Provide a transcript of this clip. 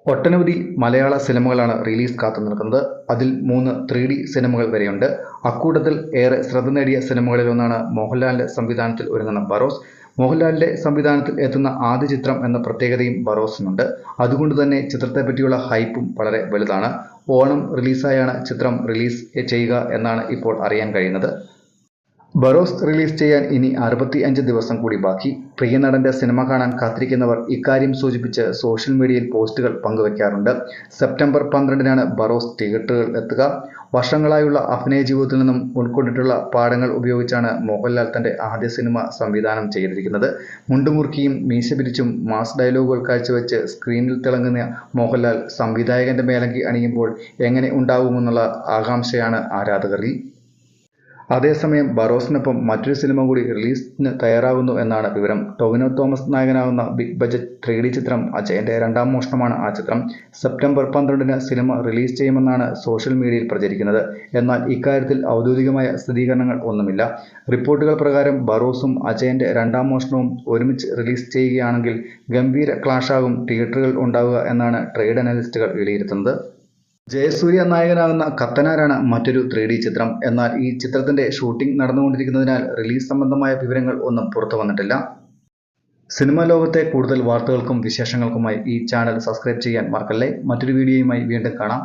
ഒട്ടനവധി മലയാള സിനിമകളാണ് റിലീസ് കാത്തുനിൽക്കുന്നത്. അതിൽ 3 3D സിനിമകൾ വരെയുണ്ട്. അക്കൂട്ടത്തിൽ ഏറെ ശ്രദ്ധ നേടിയ സിനിമകളിലൊന്നാണ് മോഹൻലാലിന്റെ സംവിധാനത്തിൽ ഒരുങ്ങുന്ന ബറോസ്. മോഹൻലാലിന്റെ സംവിധാനത്തിൽ എത്തുന്ന ആദ്യ ചിത്രം എന്ന പ്രത്യേകതയും ബറോസിനുണ്ട്. അതുകൊണ്ടുതന്നെ ചിത്രത്തെപ്പറ്റിയുള്ള ഹൈപ്പും വളരെ വലുതാണ്. ഓണം റിലീസായാണ് ചിത്രം റിലീസ് ചെയ്യുക എന്നാണ് ഇപ്പോൾ അറിയാൻ കഴിയുന്നത്. ബറോസ് റിലീസ് ചെയ്യാൻ ഇനി 65 ദിവസം കൂടി ബാക്കി. പ്രിയനടന്റെ സിനിമ കാണാൻ കാത്തിരിക്കുന്നവർ ഇക്കാര്യം സൂചിപ്പിച്ച് സോഷ്യൽ മീഡിയയിൽ പോസ്റ്റുകൾ പങ്കുവയ്ക്കാറുണ്ട്. സെപ്റ്റംബർ 12-നാണ് ബറോസ് തിയേറ്ററുകളിൽ എത്തുക. വർഷങ്ങളായുള്ള അഭിനയ ജീവിതത്തിൽ നിന്നും ഉൾക്കൊണ്ടിട്ടുള്ള പാഠങ്ങൾ ഉപയോഗിച്ചാണ് മോഹൻലാൽ തന്റെ ആദ്യ സിനിമ സംവിധാനം ചെയ്തിരിക്കുന്നത്. മുണ്ടുമുറുക്കിയും മീശ പിരിച്ചും മാസ് ഡയലോഗുകൾ കാഴ്ചവെച്ച് സ്ക്രീനിൽ തിളങ്ങുന്ന മോഹൻലാൽ സംവിധായകന്റെ മേലങ്കി അണിയുമ്പോൾ എങ്ങനെ ഉണ്ടാവുമെന്നുള്ള ആകാംക്ഷയാണ് ആരാധകരിൽ. അതേസമയം ബറോസിനൊപ്പം മറ്റൊരു സിനിമ കൂടി റിലീസിന് തയ്യാറാകുന്നു എന്നാണ് വിവരം. ടൊവിനോ തോമസ് നായകനാകുന്ന ബിഗ് ബജറ്റ് 3D ചിത്രം അജയന്റെ രണ്ടാം മോഷണമാണ് ആ ചിത്രം. സെപ്റ്റംബർ 12-ന് സിനിമ റിലീസ് ചെയ്യുമെന്നാണ് സോഷ്യൽ മീഡിയയിൽ പ്രചരിക്കുന്നത്. എന്നാൽ ഇക്കാര്യത്തിൽ ഔദ്യോഗികമായ സ്ഥിരീകരണങ്ങൾ ഒന്നുമില്ല. റിപ്പോർട്ടുകൾ പ്രകാരം ബറോസും അജയന്റെ രണ്ടാം മോഷണവും ഒരുമിച്ച് റിലീസ് ചെയ്യുകയാണെങ്കിൽ ഗംഭീര ക്ലാഷാകും തിയേറ്ററുകളിൽ ഉണ്ടാവുക എന്നാണ് ട്രേഡ് അനലിസ്റ്റുകൾ വിലയിരുത്തുന്നത്. ജയസൂര്യ നായകനാകുന്ന കത്തനാരാണ് മറ്റൊരു 3D ചിത്രം. എന്നാൽ ഈ ചിത്രത്തിന്റെ ഷൂട്ടിംഗ് നടന്നുകൊണ്ടിരിക്കുന്നതിനാൽ റിലീസ് സംബന്ധമായ വിവരങ്ങൾ ഒന്നും പുറത്തു വന്നിട്ടില്ല. സിനിമാ ലോകത്തെ കൂടുതൽ വാർത്തകൾക്കും വിശേഷങ്ങൾക്കുമായി ഈ ചാനൽ സബ്സ്ക്രൈബ് ചെയ്യാൻ മറക്കല്ലേ. മറ്റൊരു വീഡിയോയുമായി വീണ്ടും കാണാം.